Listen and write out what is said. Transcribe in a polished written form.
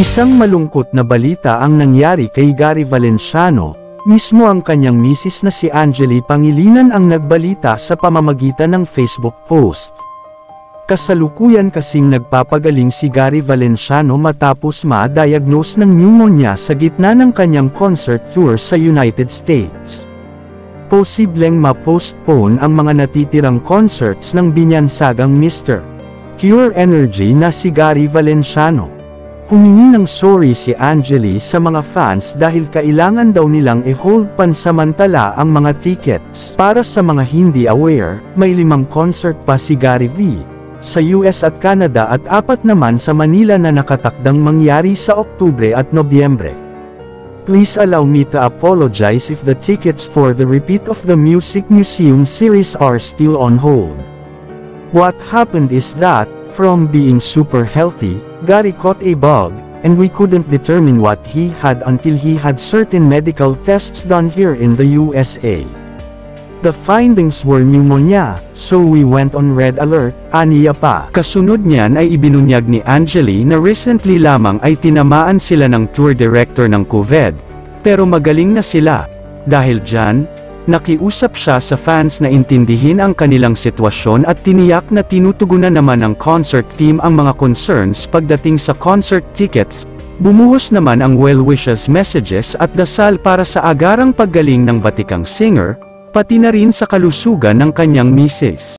Isang malungkot na balita ang nangyari kay Gary Valenciano. Mismo ang kanyang misis na si Angeli Pangilinan ang nagbalita sa pamamagitan ng Facebook post. Kasalukuyan kasing nagpapagaling si Gary Valenciano matapos ma-diagnose ng pneumonia sa gitna ng kanyang concert tour sa United States. Posibleng ma-postpone ang mga natitirang concerts ng binyansagang Mr. Pure Energy na si Gary Valenciano. Humingi ng sorry si Angeli sa mga fans dahil kailangan daw nilang i-hold pansamantala ang mga tickets. Para sa mga hindi aware, may 5 concert pa si Gary V sa US at Canada at 4 naman sa Manila na nakatakdang mangyari sa Oktubre at Nobyembre. Please allow me to apologize if the tickets for the repeat of the Music Museum series are still on hold. What happened is that, from being super healthy, Gary caught a bug, and we couldn't determine what he had until he had certain medical tests done here in the USA. The findings were pneumonia, so we went on red alert, aniya pa. Kasunod niyan ay ibinunyag ni Angeli na recently lamang ay tinamaan sila ng tour director ng COVID, pero magaling na sila. Dahil dyan, nakiusap siya sa fans na intindihin ang kanilang sitwasyon at tiniyak na tinutugunan naman ng concert team ang mga concerns pagdating sa concert tickets. Bumuhos naman ang well wishes messages at dasal para sa agarang paggaling ng batikang singer, pati na rin sa kalusugan ng kanyang misis.